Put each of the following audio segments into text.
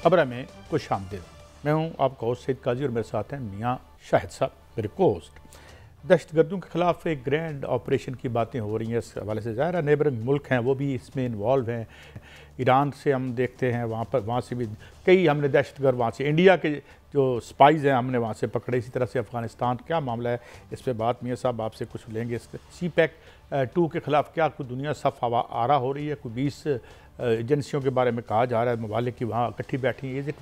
खबर में खुश आमदीद। मैं हूँ आपका होस्ट सईद काजी और मेरे साथ हैं मियाँ शाहिद साहब, मेरे को होस्ट। दहशतगर्दों के खिलाफ एक ग्रैंड ऑपरेशन की बातें हो रही हैं। इस हवाले से ज़ाहिर है नेबरिंग मुल्क हैं वो भी इसमें इन्वॉल्व हैं। ईरान से हम देखते हैं वहाँ से भी कई हमने दहशतगर्द वहाँ से इंडिया के जो स्पाइज़ हैं हमने वहाँ से पकड़े। इसी तरह से अफ़गानिस्तान क्या मामला है, इस पर बात मियाँ साहब आपसे कुछ लेंगे। इसके CPEC-2 के ख़िलाफ़ क्या कोई दुनिया सफ़ आरा हो रही है? कोई 20 एजेंसियों के बारे में कहा जा रहा है ममालिक की वहाँ इकट्ठी बैठी हैं। Is it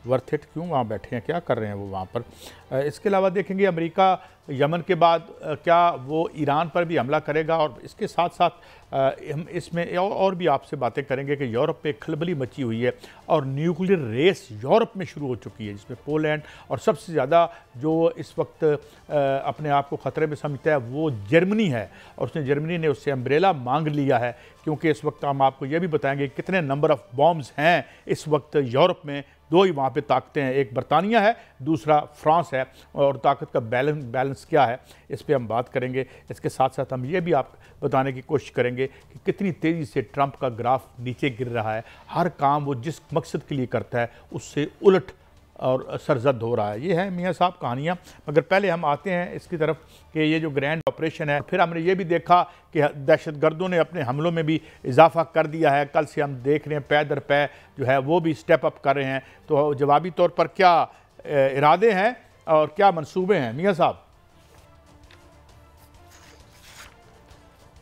worth it? क्यों वहाँ बैठे हैं, क्या कर रहे हैं वो वहाँ पर? इसके अलावा देखेंगे अमेरिका यमन के बाद क्या वो ईरान पर भी हमला करेगा? और इसके साथ साथ हम इसमें और भी आपसे बातें करेंगे कि यूरोप पे खलबली मची हुई है और न्यूक्लियर रेस यूरोप में शुरू हो चुकी है, जिसमें पोलैंड और सबसे ज़्यादा जो इस वक्त अपने आप को ख़तरे में समझता है वो जर्मनी है। और उसने जर्मनी ने उससे अम्ब्रेला मांग लिया है, क्योंकि इस वक्त हम आपको ये भी बताएंगे कितने नंबर ऑफ़ बॉम्ब्स हैं इस वक्त यूरोप में। दो ही वहाँ पे ताकतें हैं, एक बरतानिया है, दूसरा फ्रांस है, और ताकत का बैलेंस क्या है, इस पे हम बात करेंगे। इसके साथ साथ हम ये भी आप बताने की कोशिश करेंगे कि कितनी तेज़ी से ट्रंप का ग्राफ नीचे गिर रहा है। हर काम वो जिस मकसद के लिए करता है उससे उलट और सरजद हो रहा है। ये है मियाँ साहब कहानियाँ। मगर पहले हम आते हैं इसकी तरफ कि ये जो ग्रैंड ऑपरेशन है, फिर हमने ये भी देखा कि दहशतगर्दों ने अपने हमलों में भी इजाफा कर दिया है। कल से हम देख रहे हैं पै दर पै जो है वो भी स्टेप अप कर रहे हैं। तो जवाबी तौर पर क्या इरादे हैं और क्या मंसूबे हैं मियाँ साहब?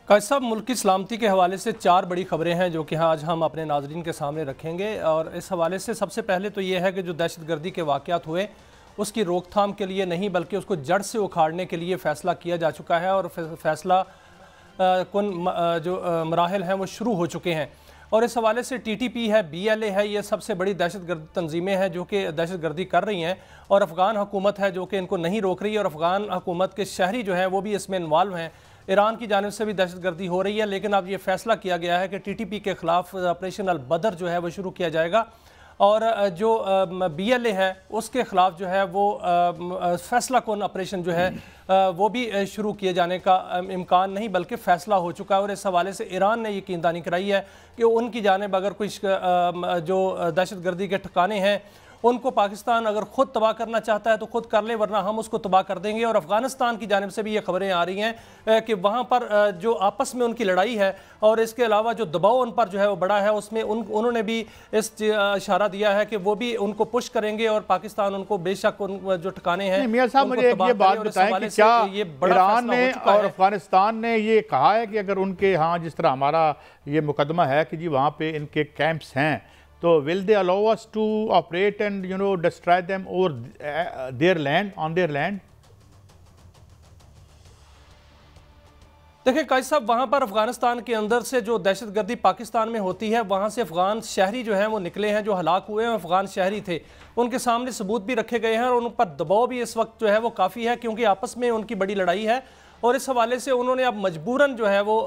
काजी साहब, मुल्क की सलामती के हवाले से 4 बड़ी खबरें हैं जो कि आज हम अपने नाजरीन के सामने रखेंगे। और इस हवाले से सबसे पहले तो ये है कि जो दहशतगर्दी के वाक़यात हुए उसकी रोकथाम के लिए नहीं बल्कि उसको जड़ से उखाड़ने के लिए फ़ैसला किया जा चुका है और फैसला कौन जो मराहल हैं वो शुरू हो चुके हैं। और इस हवाले से TTP है, BLA है, ये सबसे बड़ी दहशतगर्द तंजीमें हैं जो कि दहशतगर्दी कर रही हैं। और अफ़गान हुकूमत है जो कि इनको नहीं रोक रही है, और अफ़गान हुकूमत के शहरी जो हैं वो भी इसमें इन्वॉल्व हैं। ईरान की जानिब से भी दहशतगर्दी हो रही है, लेकिन अब ये फैसला किया गया है कि TTP के ख़िलाफ़ ऑपरेशन अल बदर जो है वो शुरू किया जाएगा। और जो BLA है उसके ख़िलाफ़ जो है वो फैसला कौन ऑपरेशन जो है वो भी शुरू किए जाने का इम्कान नहीं बल्कि फ़ैसला हो चुका है। और इस हवाले से ईरान ने यकीनदानी कराई है कि उनकी जानिब अगर कुछ जो दहशतगर्दी के ठिकाने हैं उनको पाकिस्तान अगर ख़ुद तबाह करना चाहता है तो ख़ुद कर ले, वरना हम उसको तबाह कर देंगे। और अफ़गानिस्तान की जानिब से भी ये खबरें आ रही हैं कि वहाँ पर जो आपस में उनकी लड़ाई है और इसके अलावा जो दबाव उन पर जो है वो बड़ा है, उसमें उन्होंने भी इस इशारा दिया है कि वो भी उनको पुश करेंगे और पाकिस्तान उनको बेशक उन जो ठिकाने हैं। मियां साहब, मुझे ये बात बताएं कि क्या ईरान ने और अफ़गानिस्तान ने ये कहा है कि अगर उनके यहाँ जिस तरह हमारा ये मुकदमा है कि जी वहाँ पे इनके कैंप्स हैं, तो will they allow us to operate and destroy them over their land, on their land? देखिए काजी साहब, वहाँ पर अफ़गानिस्तान के अंदर से जो दहशतगर्दी पाकिस्तान में होती है वहाँ से अफ़गान शहरी जो हैं वो निकले हैं, जो हलाक हुए हैं अफ़गान शहरी थे। उनके सामने सबूत भी रखे गए हैं और उन पर दबाव भी इस वक्त जो है वो काफ़ी है, क्योंकि आपस में उनकी बड़ी लड़ाई है। और इस हवाले से उन्होंने अब मजबूरन जो है वो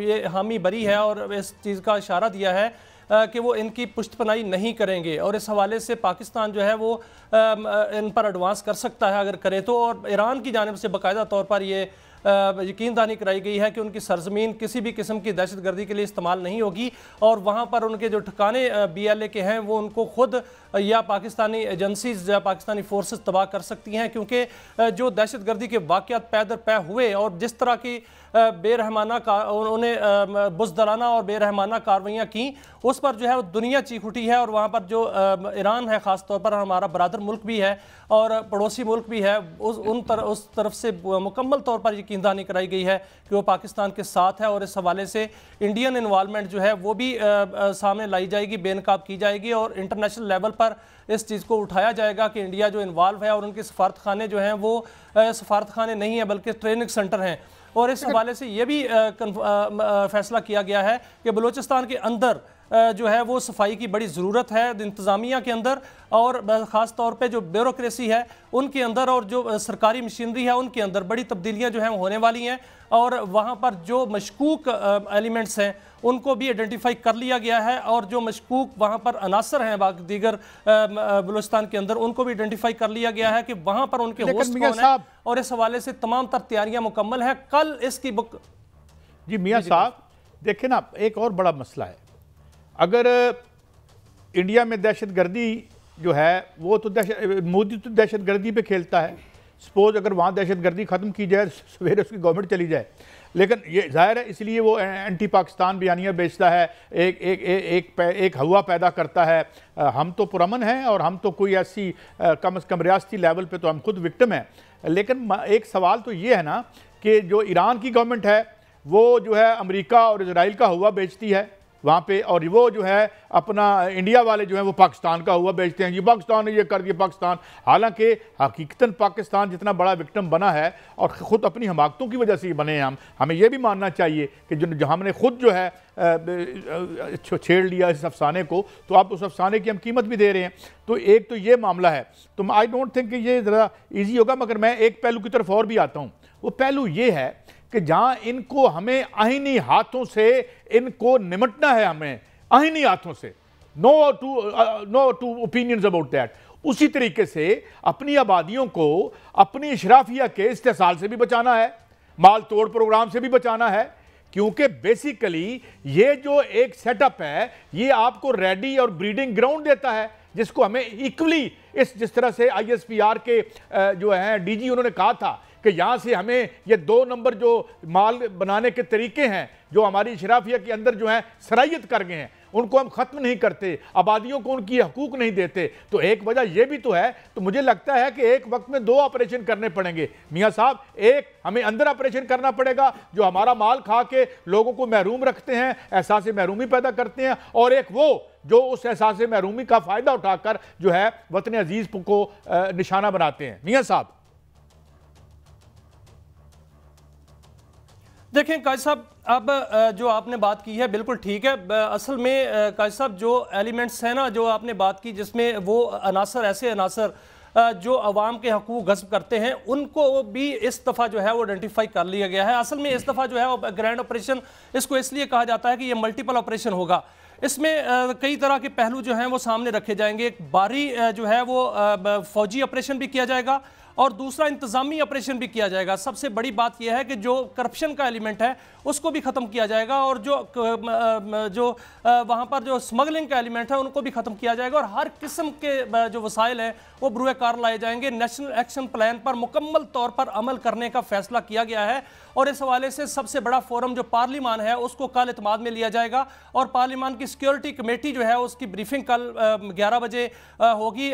ये हामी बरी है और इस चीज़ का इशारा दिया है कि वो इनकी पुष्टपनाही नहीं करेंगे। और इस हवाले से पाकिस्तान जो है वो इन पर एडवांस कर सकता है अगर करे तो। और ईरान की जानिब से बाकायदा तौर पर ये यकीनदानी कराई गई है कि उनकी सरजमीन किसी भी किस्म की दहशतगर्दी के लिए इस्तेमाल नहीं होगी। और वहाँ पर उनके जो ठिकाने BLA के हैं वो उनको खुद या पाकिस्तानी एजेंसीज या पाकिस्तानी फोर्सेस तबाह कर सकती हैं, क्योंकि जो दहशतगर्दी के वाक़यात पै दर पै हुए और जिस तरह की बेरहमाना उन्होंने बुज़दलाना और बेरहमाना कार्रवाइयाँ की उस पर जो है वो दुनिया चीख उठी है। और वहाँ पर जो ईरान है ख़ास तौर पर हमारा बरादर मुल्क भी है और पड़ोसी मुल्क भी है, उस तरफ से मुकम्मल तौर पर यकीनदानी कराई गई है कि वो पाकिस्तान के साथ है। और इस हवाले से इंडियन इन्वॉल्वमेंट जो है वो भी सामने लाई जाएगी, बेनकाब की जाएगी और इंटरनेशनल लेवल पर इस चीज़ को उठाया जाएगा कि इंडिया जो इन्वॉल्व है और उनके सफारत खाने जो हैं वो सफारत खाने नहीं है बल्कि ट्रेनिंग सेंटर हैं। और इस हवाले से ये भी फैसला किया गया है कि बलूचिस्तान के अंदर जो है वो सफाई की बड़ी ज़रूरत है इंतज़ामिया के अंदर और ख़ास तौर पे जो ब्यूरोक्रेसी है उनके अंदर और जो सरकारी मशीनरी है उनके अंदर बड़ी तब्दीलियां जो हैं होने वाली हैं। और वहाँ पर जो मशकूक एलिमेंट्स हैं उनको भी आइडेंटिफाई कर लिया गया है और जो मशकूक वहाँ पर अनासर हैं बाकी दीगर बलूचिस्तान के अंदर उनको भी आइडेंटिफाई कर लिया गया है कि वहाँ पर उनके होस्ट कौन है। और इस हवाले से तमाम तर तैयारियाँ मुकम्मल हैं। कल इसकी बुक जी मियाँ साहब देखिए ना, एक और बड़ा मसला है। अगर इंडिया में दहशतगर्दी जो है वो तो मोदी तो दहशतगर्दी पे खेलता है। सपोज अगर वहाँ दहशतगर्दी ख़त्म की जाए, सवेरे उसकी गवर्नमेंट चली जाए, लेकिन ये जाहिर है इसलिए वो एंटी पाकिस्तान बयानियाँ बेचता है, एक हवा पैदा करता है। हम तो पुरअमन हैं और हम तो कोई ऐसी कम से कम रियासती लेवल पे तो हम खुद विक्टिम हैं। लेकिन एक सवाल तो ये है ना कि जो ईरान की गवर्नमेंट है वो जो है अमेरिका और इजराइल का हुआ बेचती है वहाँ पे, और वो जो है अपना इंडिया वाले जो है वो पाकिस्तान का हुआ बेचते हैं, ये पाकिस्तान ने ये कर दिया पाकिस्तान। हालांकि हकीकतन पाकिस्तान जितना बड़ा विक्टिम बना है और ख़ुद अपनी हमाकतों की वजह से ही बने हैं। हमें ये भी मानना चाहिए कि जो हमने खुद जो है छेड़ लिया इस अफसाने को, तो आप उस अफसाने की हम कीमत भी दे रहे हैं। तो एक तो ये मामला है, तो आई डोंट थिंक कि ये ज़रा ईजी होगा। मगर मैं एक पहलू की तरफ और भी आता हूँ, वो पहलू ये है कि जहां इनको हमें आईनी हाथों से इनको निमटना है, हमें आईनी हाथों से, no two opinions about that, उसी तरीके से अपनी आबादियों को अपनी इशराफिया के इस्तेसाल से भी बचाना है, माल तोड़ प्रोग्राम से भी बचाना है। क्योंकि बेसिकली ये जो एक सेटअप है ये आपको रेडी और ब्रीडिंग ग्राउंड देता है, जिसको हमें इक्वली जिस तरह से ISPR के जो है DG उन्होंने कहा था कि यहाँ से हमें ये 2 नंबर जो माल बनाने के तरीके हैं जो हमारी शराफिया के अंदर जो है सरायत कर गए हैं, उनको हम ख़त्म नहीं करते, आबादियों को उनकी हकूक नहीं देते। तो एक वजह ये भी तो है। तो मुझे लगता है कि एक वक्त में 2 ऑपरेशन करने पड़ेंगे मियाँ साहब। एक हमें अंदर ऑपरेशन करना पड़ेगा जो हमारा माल खा के लोगों को महरूम रखते हैं, एहसास महरूमी पैदा करते हैं, और एक वो जो उस एहसास महरूमी का फ़ायदा उठाकर जो है वतन अजीज़ को निशाना बनाते हैं। मियाँ साहब देखें काजी साहब, अब जो आपने बात की है बिल्कुल ठीक है। असल में काजी साहब जो एलिमेंट्स हैं ना जो आपने बात की, जिसमें वो अनासर ऐसे अनासर जो अवाम के हकूक़ गस्ब करते हैं उनको भी इस दफ़ा जो है वो आइडेंटिफाई कर लिया गया है। असल में इस दफ़ा जो है ग्रैंड ऑपरेशन इसको इसलिए कहा जाता है कि ये मल्टीपल ऑपरेशन होगा। इसमें कई तरह के पहलू जो हैं वो सामने रखे जाएंगे। एक बारी जो है वो फौजी ऑपरेशन भी किया जाएगा और दूसरा इंतज़ामी ऑपरेशन भी किया जाएगा। सबसे बड़ी बात यह है कि जो करप्शन का एलिमेंट है उसको भी ख़त्म किया जाएगा और जो वहाँ पर जो स्मगलिंग का एलिमेंट है उनको भी ख़त्म किया जाएगा और हर किस्म के जो वसाइल हैं वो बरूए कार लाए जाएंगे। नेशनल एक्शन प्लान पर मुकम्मल तौर पर अमल करने का फैसला किया गया है और इस हवाले से सबसे बड़ा फोरम जो पार्लिमान है उसको कल इत्माद में लिया जाएगा और पार्लिमान की सिक्योरिटी कमेटी जो है उसकी ब्रीफिंग कल 11 बजे होगी।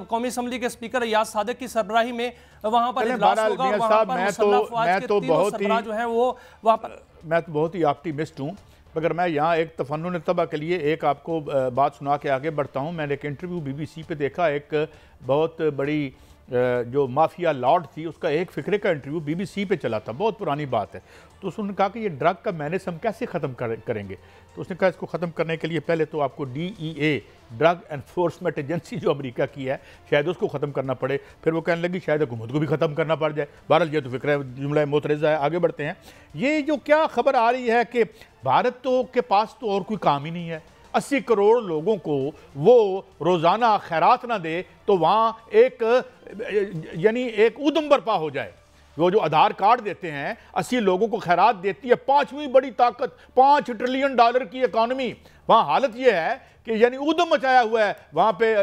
कौमी असम्बली के स्पीकर अयाज सादिक की सरबराही में वहां पर इजलास होगा। वहां पर मुसल्लह अफवाज के तीनों सरबराह जो हैं वो वहां पर। मैं तो बहुत ही ऑप्टिमिस्ट हूँ, मगर मैं यहाँ एक तफन्नुन तबा के लिए एक आपको बात सुना के आगे बढ़ता हूँ। मैंने एक इंटरव्यू BBC पे देखा, एक बहुत बड़ी जो माफिया लॉर्ड थी उसका एक फ़िक्रे का इंटरव्यू BBC पे चला था, बहुत पुरानी बात है। तो उसने कहा कि ये ड्रग का मैनेज हम कैसे ख़त्म करेंगे। तो उसने कहा इसको ख़त्म करने के लिए पहले तो आपको DEA ड्रग एनफोर्समेंट एजेंसी जो अमेरिका की है शायद उसको ख़त्म करना पड़े। फिर वो कहने लगी शायद हुकूमत को भी ख़त्म करना पड़ जाए। बहरहाल ये तो फ़िक्र जुमला मोतरज़ा है। आगे बढ़ते हैं। ये जो क्या खबर आ रही है कि भारत तो के पास तो और कोई काम ही नहीं है, 80 करोड़ लोगों को वो रोज़ाना खैरात ना दे तो वहाँ यानी एक ऊधम बर्पा हो जाए। वो जो आधार कार्ड देते हैं 80 लोगों को खैरात देती है 5वीं बड़ी ताकत, $5 ट्रिलियन की इकॉनमी। वहाँ हालत ये है कि यानी ऊधम मचाया हुआ है वहाँ पे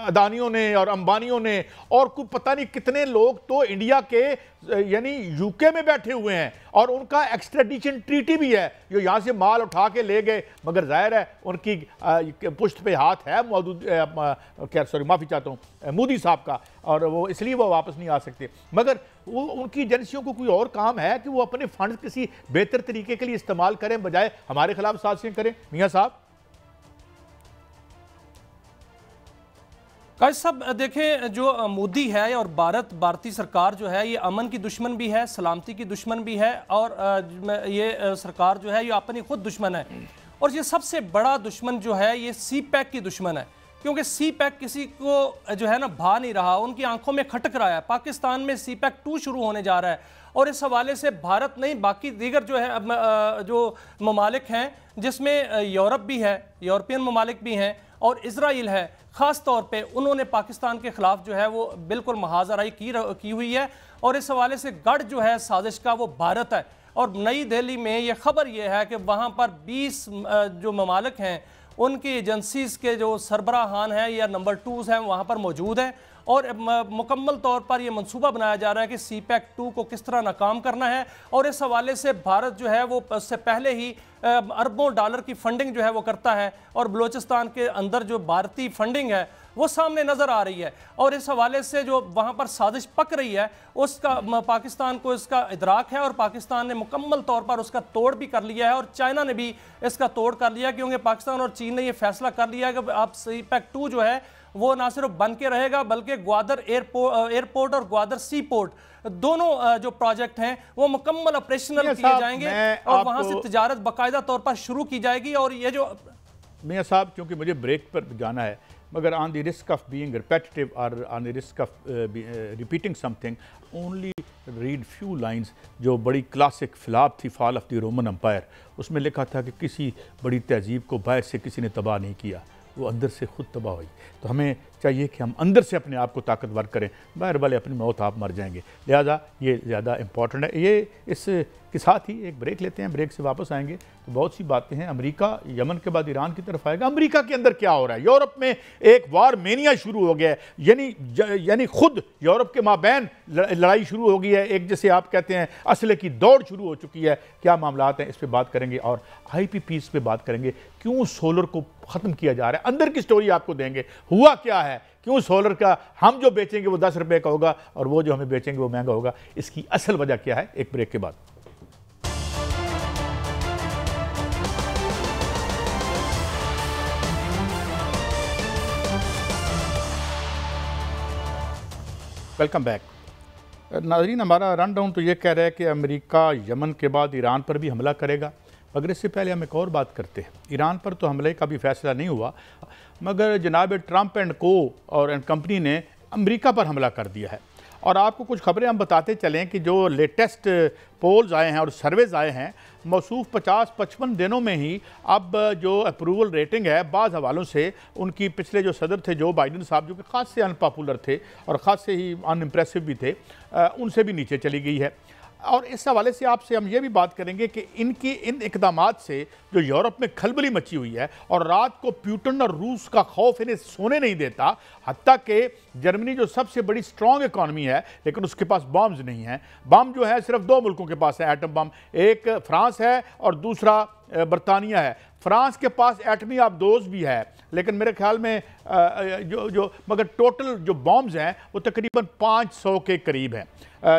अदानियों ने और अंबानियों ने, और कोई पता नहीं कितने लोग तो इंडिया के यानी UK में बैठे हुए हैं और उनका एक्स्ट्रेडिशन ट्रीटी भी है जो यहाँ से माल उठा के ले गए। मगर जाहिर है उनकी पुश्त पे हाथ है माफ़ी चाहता हूँ मोदी साहब का, और वो इसलिए वो वापस नहीं आ सकते। मगर वो उनकी एजेंसियों को कोई और काम है कि वो अपने फंड किसी बेहतर तरीके के लिए इस्तेमाल करें बजाय हमारे खिलाफ साजिशें करें। मियाँ साहब काजी साहब देखें, जो मोदी है और भारतीय सरकार जो है ये अमन की दुश्मन भी है, सलामती की दुश्मन भी है और ये सरकार जो है ये अपनी खुद दुश्मन है। और ये सबसे बड़ा दुश्मन जो है ये CPEC की दुश्मन है, क्योंकि CPEC किसी को जो है ना भा नहीं रहा, उनकी आंखों में खटक रहा है। पाकिस्तान में CPEC 2 शुरू होने जा रहा है और इस हवाले से भारत नहीं बाकी दीगर जो है जो ममालिक हैं जिसमें यूरोप भी है, यूरोपियन ममालिक भी हैं और इजराइल है, ख़ास तौर पे उन्होंने पाकिस्तान के ख़िलाफ़ जो है वो बिल्कुल महाजराई की हुई है और इस हवाले से गढ़ जो है साजिश का वो भारत है। और नई दिल्ली में ये खबर ये है कि वहाँ पर 20 जो ममालिक हैं उनकी एजेंसीज के जो सरबराहान हैं या नंबर 2s हैं वहाँ पर मौजूद हैं और मुकम्मल तौर पर यह मंसूबा बनाया जा रहा है कि CPEC 2 को किस तरह नाकाम करना है। और इस हवाले से भारत जो है वो उससे पहले ही अरबों डॉलर की फंडिंग जो है वो करता है और बलूचिस्तान के अंदर जो भारतीय फंडिंग है वो सामने नज़र आ रही है। और इस हवाले से जो वहाँ पर साजिश पक रही है उसका पाकिस्तान को इसका इदराक है और पाकिस्तान ने मुकम्मल तौर पर उसका तोड़ भी कर लिया है और चाइना ने भी इसका तोड़ कर लिया, क्योंकि पाकिस्तान और चीन ने यह फैसला कर लिया है कि अब CPEC 2 जो है वो ना सिर्फ बन के रहेगा बल्कि ग्वादर एयरपोर्ट और ग्वादर सी पोर्ट दोनों जो प्रोजेक्ट हैं वो मुकम्मल ऑपरेशनल किए जाएंगे और वहां से तिजारत बाकायदा तौर पर शुरू की जाएगी। और ये जो मियां साहब, क्योंकि मुझे ब्रेक पर जाना है, मगर on the risk of being repetitive और on the risk of repeating something, only read few lines जो बड़ी क्लासिक फिलाप थी, fall of the Roman empire. उसमें लिखा था कि किसी बड़ी तहजीब को बाहर से किसी ने तबाह नहीं किया, वो अंदर से खुद तबाह हुई। तो हमें चाहिए कि हम अंदर से अपने आप को ताकतवर करें, बाहर वाले अपनी मौत आप मर जाएंगे। लिहाजा ये ज़्यादा इम्पॉर्टेंट है। ये इसके साथ ही एक ब्रेक लेते हैं, ब्रेक से वापस आएंगे तो बहुत सी बातें हैं। अमेरिका यमन के बाद ईरान की तरफ आएगा। अमेरिका के अंदर क्या हो रहा है? यूरोप में एक वार मेनिया शुरू हो गया है, यानी खुद यूरोप के माबैन लड़ाई शुरू हो गई है। एक जैसे आप कहते हैं असले की दौड़ शुरू हो चुकी है। क्या मामलात हैं, इस पर बात करेंगे और IPPs पे बात करेंगे। क्यों सोलर को ख़त्म किया जा रहा है, अंदर की स्टोरी आपको देंगे। हुआ क्या है, क्यों सोलर का हम जो बेचेंगे वो 10 रुपए का होगा और वो जो हमें बेचेंगे वो महंगा होगा, इसकी असल वजह क्या है, एक ब्रेक के बाद। वेलकम बैक नाज़रीन। हमारा रन डाउन तो ये कह रहा है कि अमेरिका यमन के बाद ईरान पर भी हमला करेगा, मगर इससे पहले हम एक और बात करते हैं। ईरान पर तो हमले का भी फैसला नहीं हुआ, मगर जनाब ट्रंप एंड को और कंपनी ने अमेरिका पर हमला कर दिया है। और आपको कुछ खबरें हम बताते चलें कि जो लेटेस्ट पोल्स आए हैं और सर्वेज आए हैं, मौसूफ 50-55 दिनों में ही अब जो अप्रूवल रेटिंग है बाज़ हवालों से, उनकी पिछले जो सदर थे जो बाइडन साहब, जो कि ख़ास से अनपॉपुलर थे और ख़ास से ही अनइम्प्रेसिव भी थे, उनसे भी नीचे चली गई है। और इस हवाले से आपसे हम ये भी बात करेंगे कि इन इकदामात से जो यूरोप में खलबली मची हुई है और रात को पुतिन और रूस का खौफ इन्हें सोने नहीं देता। हत्ता कि जर्मनी जो सबसे बड़ी स्ट्रॉन्ग इकॉनमी है, लेकिन उसके पास बॉम्ब्स नहीं हैं। बम जो है सिर्फ 2 मुल्कों के पास है एटम बम, एक फ्रांस है और दूसरा बरतानिया है। फ्रांस के पास एटमी आबदोज भी है, लेकिन मेरे ख्याल में मगर टोटल जो बॉम्ब्स हैं वो तकरीबन 500 के करीब हैं,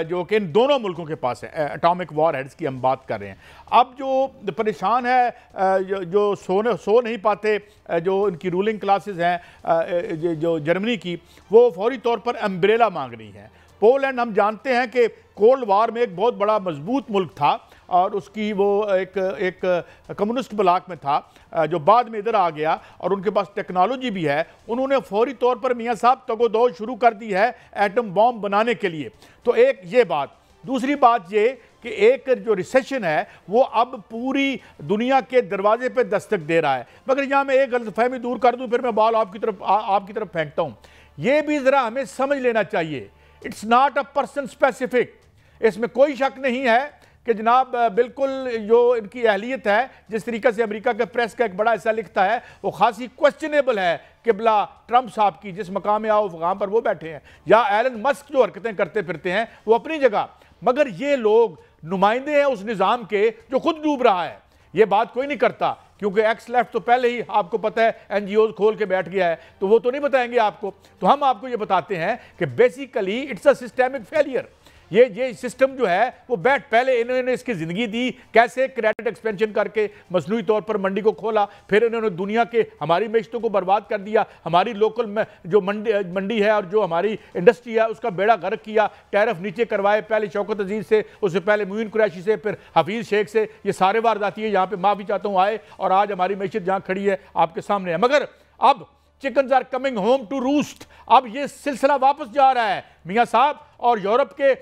जो कि इन दोनों मुल्कों के पास है। एटॉमिक वॉर हेड्स की हम बात कर रहे हैं। अब जो परेशान है, जो सो नहीं पाते, जो इनकी रूलिंग क्लासेस हैं जो जर्मनी की, वो फौरी तौर पर अम्ब्रेला मांग रही हैं। पोलैंड हम जानते हैं कि कोल्ड वार में एक बहुत बड़ा मजबूत मुल्क था और उसकी वो एक कम्युनिस्ट ब्लॉक में था, जो बाद में इधर आ गया और उनके पास टेक्नोलॉजी भी है। उन्होंने फौरी तौर पर मियाँ साहब तगोदो शुरू कर दी है एटम बॉम्ब बनाने के लिए। तो एक ये बात। दूसरी बात ये कि एक जो रिसेशन है वो अब पूरी दुनिया के दरवाजे पे दस्तक दे रहा है। मगर यहाँ मैं एक गलतफहमी दूर कर दूँ, फिर मैं बॉल आपकी तरफ फेंकता हूँ। ये भी ज़रा हमें समझ लेना चाहिए, it's not a person specific. इसमें कोई शक नहीं है कि जनाब बिल्कुल जो इनकी अहलियत है, जिस तरीके से अमेरिका के प्रेस का एक बड़ा हिस्सा लिखता है, वो खासी क्वेश्चनेबल है। किबला ट्रंप साहब की जिस मकाम में आओ वहाँ पर वो बैठे हैं, या एलन मस्क जो हरकतें करते फिरते हैं वो अपनी जगह, मगर ये लोग नुमाइंदे हैं उस निज़ाम के जो खुद डूब रहा है। ये बात कोई नहीं करता, क्योंकि एक्स लेफ्ट तो पहले ही आपको पता है NGOs खोल के बैठ गया है, तो वो तो नहीं बताएंगे आपको। तो हम आपको ये बताते हैं कि basically it's a systemic failure. ये सिस्टम जो है वो पहले इन्होंने इसकी ज़िंदगी दी, कैसे क्रेडिट एक्सपेंशन करके मसनूई तौर पर मंडी को खोला, फिर इन्होंने दुनिया के हमारी मैशतों को बर्बाद कर दिया, हमारी लोकल में जो मंडी है और जो हमारी इंडस्ट्री है उसका बेड़ा गर्क किया, टैरिफ नीचे करवाए, पहले शौकत अजीज़ से, उससे पहले मुइन कुरैशी से, फिर हफीज़ शेख से। ये सारे वारदाती है, यहाँ पर माफ़ी चाहता हूँ आए, और आज हमारी मैशत जहाँ खड़ी है आपके सामने है। मगर अब chickens are coming home to roost. अब ये सिलसिला वापस जा रहा है मियाँ साहब, और यूरोप के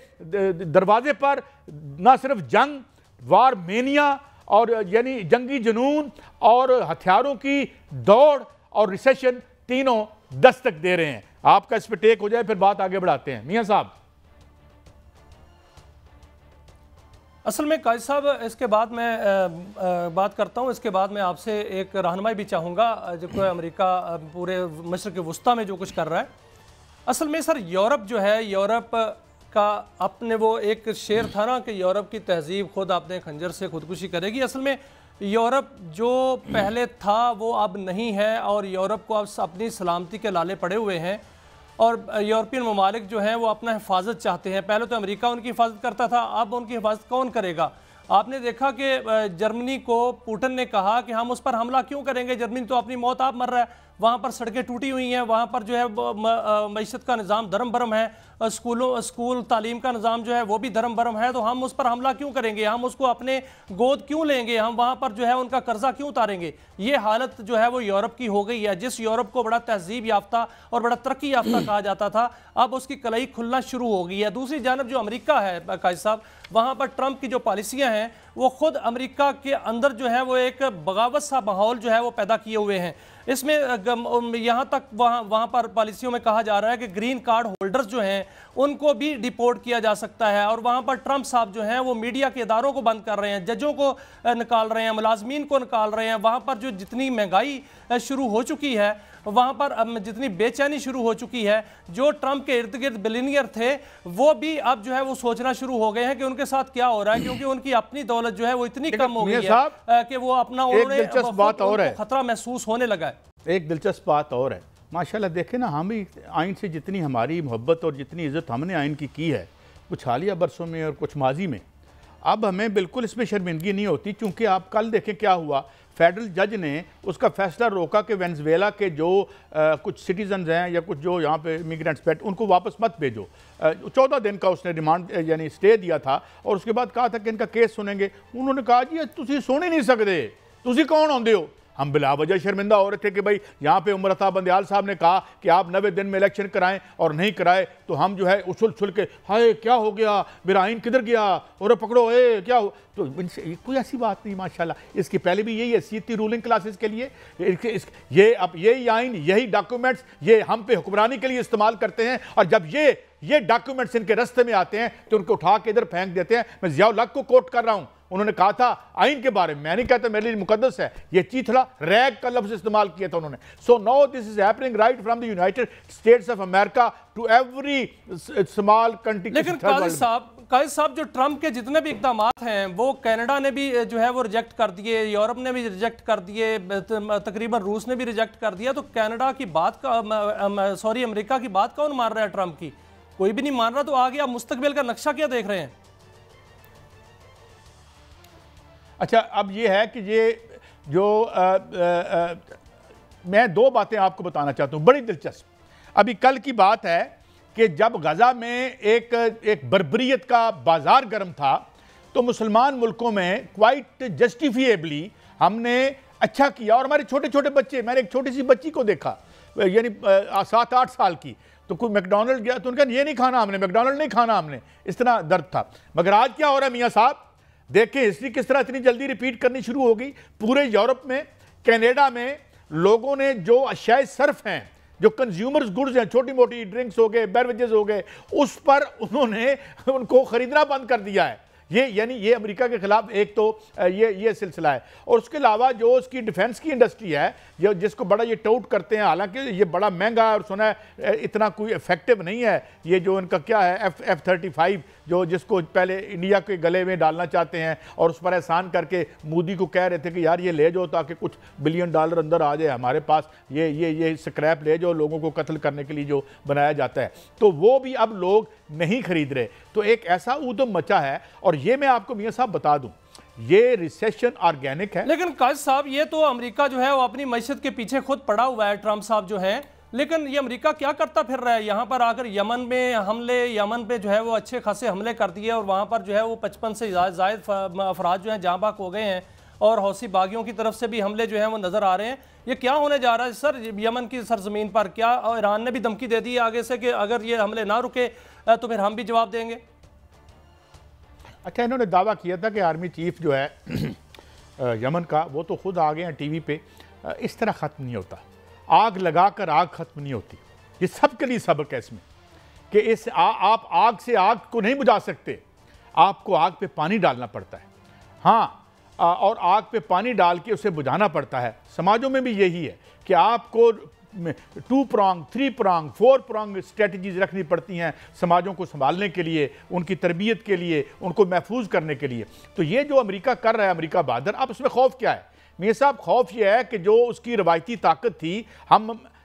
दरवाजे पर ना सिर्फ जंग, वार मेनिया और यानी जंगी जुनून और हथियारों की दौड़ और रिसेशन, तीनों दस्तक दे रहे हैं। आपका इस पर टेक हो जाए, फिर बात आगे बढ़ाते हैं। मियाँ साहब असल में काजी साहब, इसके बाद मैं बात करता हूँ। इसके बाद मैं आपसे एक रहनुमाई भी चाहूँगा, जो कोई अमेरिका पूरे मशरक़ वुस्ता में जो कुछ कर रहा है। असल में सर, यूरोप जो है, यूरोप का अपने वो एक शेर था ना कि यूरोप की तहजीब खुद अपने खंजर से खुदकुशी करेगी। असल में यूरोप जो पहले था वो अब नहीं है, और यूरोप को अब अपनी सलामती के लाले पड़े हुए हैं, और यूरोपियन ममालिक जो हैं वो अपना हिफाजत चाहते हैं। पहले तो अमेरिका उनकी हिफाजत करता था, अब उनकी हिफाजत कौन करेगा? आपने देखा कि जर्मनी को पुतिन ने कहा कि हम उस पर हमला क्यों करेंगे, जर्मनी तो अपनी मौत आप मर रहा है, वहाँ पर सड़कें टूटी हुई हैं, वहाँ पर जो है मईशत का निज़ाम धर्म भरम है, स्कूल तालीम का निज़ाम जो है वो भी धर्म भरम है, तो हम उस पर हमला क्यों करेंगे, हम उसको अपने गोद क्यों लेंगे, हम वहाँ पर जो है उनका कर्जा क्यों उतारेंगे? ये हालत जो है वो यूरोप की हो गई है। जिस यूरोप को बड़ा तहजीब याफ्ता और बड़ा तरक्की याफ्ता कहा जाता था, अब उसकी कलाई खुलना शुरू हो गई है। दूसरी जानब जो अमेरिका है काजी साहब, वहाँ पर ट्रंप की जो पॉलिसियाँ हैं वो खुद अमेरिका के अंदर जो है वो एक बगावत सा माहौल जो है वो पैदा किए हुए हैं। इसमें यहाँ तक वहाँ पर पॉलिसियों में कहा जा रहा है कि ग्रीन कार्ड होल्डर्स जो हैं उनको भी डिपोर्ट किया जा सकता है, और वहाँ पर ट्रंप साहब जो हैं वो मीडिया के इदारों को बंद कर रहे हैं, जजों को निकाल रहे हैं, मुलाजमीन को निकाल रहे हैं। वहाँ पर जो जितनी महंगाई शुरू हो चुकी है, वहाँ पर जितनी बेचैनी शुरू हो चुकी है, जो ट्रंप के इर्द गिर्द बिलियनियर थे वो भी अब जो है वो सोचना शुरू हो गए हैं कि उनके साथ क्या हो रहा है, क्योंकि उनकी अपनी दौलत जो है वो इतनी कम हो गई है कि वो अपना खतरा महसूस होने लगा है। एक दिलचस्प बात और है, माशाल्लाह देखें ना, हम ही आइन से जितनी हमारी मोहब्बत और जितनी इज़्ज़त हमने आइन की है कुछ हालिया बरसों में और कुछ माजी में, अब हमें बिल्कुल इसमें शर्मिंदगी नहीं होती। क्योंकि आप कल देखें क्या हुआ, फेडरल जज ने उसका फैसला रोका कि वेनेजुएला के जो कुछ सिटीजन्स हैं या कुछ जो यहाँ पे इमिग्रेंट्स बैठ, उनको वापस मत भेजो। 14 दिन का उसने रिमांड यानी स्टे दिया था, और उसके बाद कहा था कि इनका केस सुनेंगे। उन्होंने कहा जी तुसी सुन ही नहीं सकते, तुसी कौन होंदे हो? हम बिला वजह शर्मिंदा हो रहे थे कि भाई यहाँ पे उमर अता बंदयाल साहब ने कहा कि आप 90 दिन में इलेक्शन कराएं, और नहीं कराए तो हम जो है उछल छुल के हाय क्या हो गया, मेरा आइन किधर गया, और पकड़ो क्या हो। तो इनसे कोई ऐसी बात नहीं, माशाल्लाह। इसकी पहले भी यही हैसियत थी रूलिंग क्लासेस के लिए। ये अब यही आइन, यही डॉक्यूमेंट्स ये हम पे हुक्मरानी के लिए इस्तेमाल करते हैं, और जब ये डॉक्यूमेंट्स इनके रास्ते में आते हैं तो उनको उठा के इधर फेंक देते हैं। मैं ज़ियाउल हक को कोट कर रहा हूँ, उन्होंने कहा था आइन के बारे में, मैं नहीं कहता मेरे लिए मुकद्दस है, ये चीथड़ा रैग का लफ्ज इस्तेमाल किया था उन्होंने। So now this is happening right from the United States of America to every small country. लेकिन काजी साहब जो ट्रंप के जितने भी इकदाम हैं वो कनाडा ने भी जो है वो रिजेक्ट कर दिए, यूरोप ने भी रिजेक्ट कर दिए, तकरीबन रूस ने भी रिजेक्ट कर दिया। तो कनाडा की बात का अमेरिका की बात कौन मान रहा है? ट्रंप की कोई भी नहीं मान रहा। तो आगे आप मुस्तकबिल का नक्शा क्या देख रहे हैं? अच्छा, अब ये है कि ये जो मैं दो बातें आपको बताना चाहता हूँ बड़ी दिलचस्प। अभी कल की बात है कि जब गजा में एक बर्बरियत का बाजार गर्म था, तो मुसलमान मुल्कों में क्वाइट जस्टिफिएबली हमने अच्छा किया, और हमारे छोटे छोटे बच्चे, मैंने एक छोटी सी बच्ची को देखा यानी 7-8 साल की, तो कोई मैकडोनल्ड गया तो उनका ये नहीं खाना हमने, मैकडोनल्ड नहीं खाना हमने, इस तरह दर्द था। मगर आज क्या हो रहा है मियाँ साहब, देखें हिस्ट्री किस तरह इतनी जल्दी रिपीट करनी शुरू हो गई। पूरे यूरोप में, कनाडा में लोगों ने जो अशाए सर्फ हैं, जो कंज्यूमर्स गुड्स हैं, छोटी मोटी ड्रिंक्स हो गए, बेवरेजेस हो गए, उस पर उन्होंने उनको खरीदना बंद कर दिया है। ये यानी ये अमेरिका के खिलाफ एक तो ये सिलसिला है। और उसके अलावा जो उसकी डिफेंस की इंडस्ट्री है, जो जिसको बड़ा ये टाउट करते हैं, हालांकि ये बड़ा महंगा है और सुना है इतना कोई इफेक्टिव नहीं है। ये जो इनका क्या है F-35 जो जिसको पहले इंडिया के गले में डालना चाहते हैं, और उस पर एहसान करके मोदी को कह रहे थे कि यार ये ले जाओ ताकि कुछ बिलियन डॉलर अंदर आ जाए हमारे पास, ये स्क्रैप ले जाओ लोगों को कत्ल करने के लिए जो बनाया जाता है, तो वो भी अब लोग नहीं खरीद रहे। तो एक ऐसा ऊधम मचा है। और ये मैं आपको मियां साहब बता दूं, ये रिसेशन ऑर्गेनिक है। लेकिन काजी साहब ये तो अमेरिका जो है वो अपनी मईशत के पीछे खुद पड़ा हुआ है, ट्रंप साहब जो है। लेकिन ये अमेरिका क्या करता फिर रहा है? यहाँ पर आकर यमन में हमले, यमन पे जो है वो अच्छे खासे हमले कर दिए, और वहाँ पर जो है वो 55 से ज़ायद अफराद जो हैं जाँ बाक हो गए हैं, और हौसी बागियों की तरफ से भी हमले जो हैं वो नज़र आ रहे हैं। ये क्या होने जा रहा है सर यमन की सरजमीन पर? क्या ईरान ने भी धमकी दे दी है आगे से कि अगर ये हमले ना रुके तो फिर हम भी जवाब देंगे? अच्छा, इन्होंने दावा किया था कि आर्मी चीफ जो है यमन का, वो तो खुद आ गए हैं टीवी पे, इस तरह ख़त्म नहीं होता, आग लगाकर आग ख़त्म नहीं होती। ये सबके लिए सबक है इसमें कि आप आग से आग को नहीं बुझा सकते। आपको आग पे पानी डालना पड़ता है। हाँ, और आग पे पानी डाल के उसे बुझाना पड़ता है। समाजों में भी यही है कि आपको 2 प्रॉन्ग, 3 प्रॉन्ग, 4 प्रॉन्ग स्ट्रेटजीज रखनी पड़ती हैं समाजों को संभालने के लिए, उनकी तरबियत के लिए, उनको महफूज करने के लिए। तो ये जो अमेरिका कर रहा है, अमेरिका बहादुर, अब उसमें खौफ क्या है मियां साहब? खौफ ये है कि जो उसकी रवायती ताकत थी,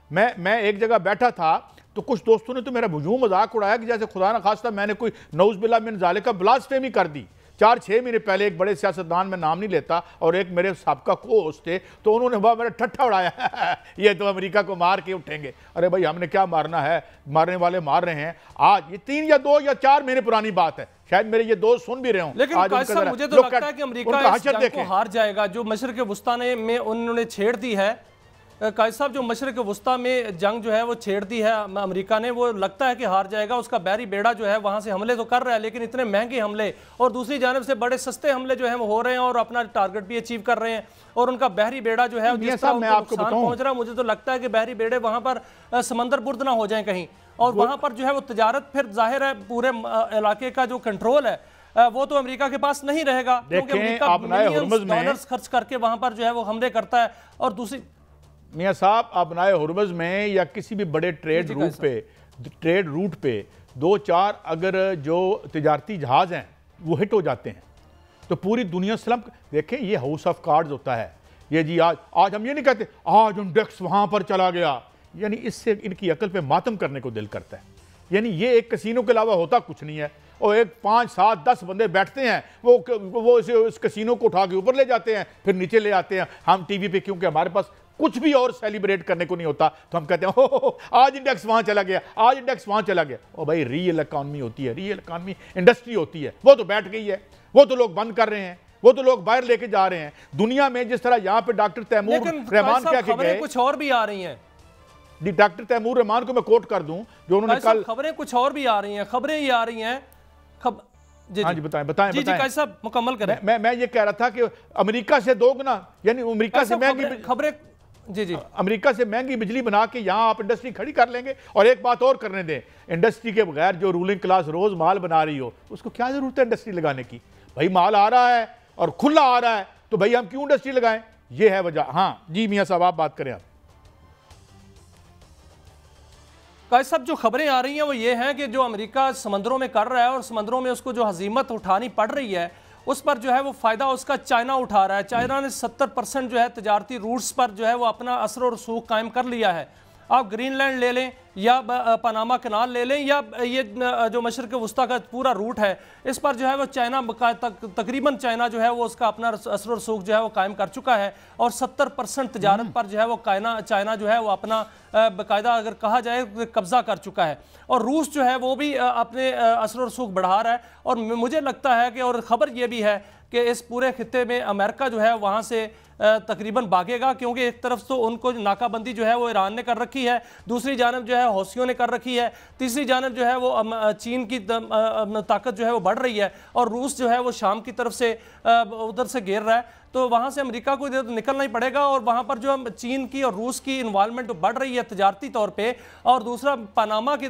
मैं एक जगह बैठा था तो कुछ दोस्तों ने तो मेरा हुजूम मजाक उड़ाया कि जैसे खुदा न खास्ता मैंने कोई नऊज़ बिल्लाह मिन ज़ालिका ब्लास्फेमी कर दी। 4-6 महीने पहले एक बड़े सियासतदान, में नाम नहीं लेता, और एक मेरे साबका को होस्ट थे, तो उन्होंने वह मेरा ठट्ठा उड़ाया ये तो अमेरिका को मार के उठेंगे। अरे भाई, हमने क्या मारना है, मारने वाले मार रहे हैं। आज ये 3 या 2 या 4 महीने पुरानी बात है, शायद मेरे ये दोस्त सुन भी रहे हों। लेकिन मुझे तो लगता है कि अमेरिका इस जंग को हार जाएगा जो मशरिक़ वुस्ता में उन्होंने छेड़ दी है। कायद साहब, जो मशरिक़ वुस्ता में जंग जो है वो छेड़ दी है अमेरिका ने, वो लगता है कि हार जाएगा। उसका बहरी बेड़ा जो है वहाँ से हमले तो कर रहा है, लेकिन इतने महंगे हमले और दूसरी जानब से बड़े सस्ते हमले जो हैं वो हो रहे हैं और अपना टारगेट भी अचीव कर रहे हैं, और उनका बहरी बेड़ा जो है जिसका नुकसान पहुँच रहा है, मुझे तो लगता है कि बहरी बेड़े वहाँ पर समंदर बुर्द ना हो जाए कहीं, और वहाँ पर जो है वो तजारत फिर जाहिर है पूरे इलाके का जो कंट्रोल है वो तो अमेरिका के पास नहीं रहेगा, क्योंकि अमेरिका मिलियंस डॉलर्स खर्च करके वहाँ पर जो है वो हमले करता है। और दूसरी मियां साहब, अपनाए हुर्मुज़ में या किसी भी बड़े ट्रेड रूट पे 2-4 अगर जो तिजारती जहाज़ हैं वो हिट हो जाते हैं तो पूरी दुनिया स्लम्प। देखें, ये हाउस ऑफ कार्ड्स होता है। ये जी आज हम ये नहीं कहते आज इंडेक्स वहाँ पर चला गया, यानी इससे इनकी अकल पे मातम करने को दिल करता है। यानी ये एक कसीनो के अलावा होता कुछ नहीं है, और एक 5, 7, 10 बंदे बैठते हैं, वो इस कसीनो को उठा के ऊपर ले जाते हैं, फिर नीचे ले आते हैं हम टीवी पे, क्योंकि हमारे पास कुछ भी और सेलिब्रेट करने को नहीं होता, तो हम कहते हैं हो आज इंडेक्स वहां चला गया, आज इंडेक्स वहां चला गया। ओ भाई, रियल इकॉनमी होती है, रियल इकॉनमी इंडस्ट्री होती है, वो तो बैठ गई है, वो तो लोग बंद कर रहे हैं, वो तो लोग बाहर लेके जा रहे हैं। दुनिया में जिस तरह यहाँ पे डॉक्टर तैमूर रहमान क्या गए, कुछ और भी आ रही हैं। डॉक्टर तैमूर रहमान को मैं कोट कर दूं, जो उन्होंने कल, खबरें कुछ और भी आ रही हैं, खबरें ही आ रही हैं। हाँ जी, बताएं जी कैसा मुकम्मल करें। मैं ये कह रहा था कि अमेरिका से दोगुना, यानी अमेरिका से महंगी खबरें, जी अमेरिका से महंगी बिजली बना के यहाँ आप इंडस्ट्री खड़ी कर लेंगे। और एक बात और करने दें, इंडस्ट्री के बगैर जो रूलिंग क्लास रोज माल बना रही हो, उसको क्या जरूरत है इंडस्ट्री लगाने की? भाई माल आ रहा है और खुला आ रहा है, तो भाई हम क्यों इंडस्ट्री लगाएं? ये है वजह। हाँ जी मियां साहब, आप बात करें। आप कायद साहब, जो खबरें आ रही हैं वो ये हैं कि जो अमेरिका समंदरों में कर रहा है और समंदरों में उसको जो हजीमत उठानी पड़ रही है, उस पर जो है वो फ़ायदा उसका चाइना उठा रहा है। चाइना ने 70% जो है तजारती रूट्स पर जो है वो अपना असर और रसूख कायम कर लिया है। आप ग्रीनलैंड ले लें या पनामा कनाल ले लें या ये जो मशरिक़ वुस्ता का पूरा रूट है, इस पर जो है वो चाइना तकरीबन चाइना जो है वो उसका अपना असर और रसूख जो है वो कायम कर चुका है, और 70% तजारत पर जो है वो चाइना जो है वो अपना बाकायदा अगर कहा जाए कब्जा कर चुका है। और रूस जो है वो भी अपने असर और रसूख बढ़ा रहा है। और मुझे लगता है कि, और ख़बर ये भी है कि इस पूरे खित्ते में अमेरिका जो है वहाँ से तकरीबन भागेगा, क्योंकि एक तरफ तो उनको नाकाबंदी जो है वो ईरान ने कर रखी है, दूसरी जानब जो है हौसियों ने कर रखी है, तीसरी जानब जो है वो चीन की ताकत जो है वो बढ़ रही है, और रूस जो है वो शाम की तरफ से उधर से घेर रहा है। तो वहाँ से अमेरिका को इधर निकलना ही पड़ेगा, और वहाँ पर जो चीन की और रूस की इन्वॉल्वमेंट बढ़ रही है तजारती तौर पे, और दूसरा पनामा के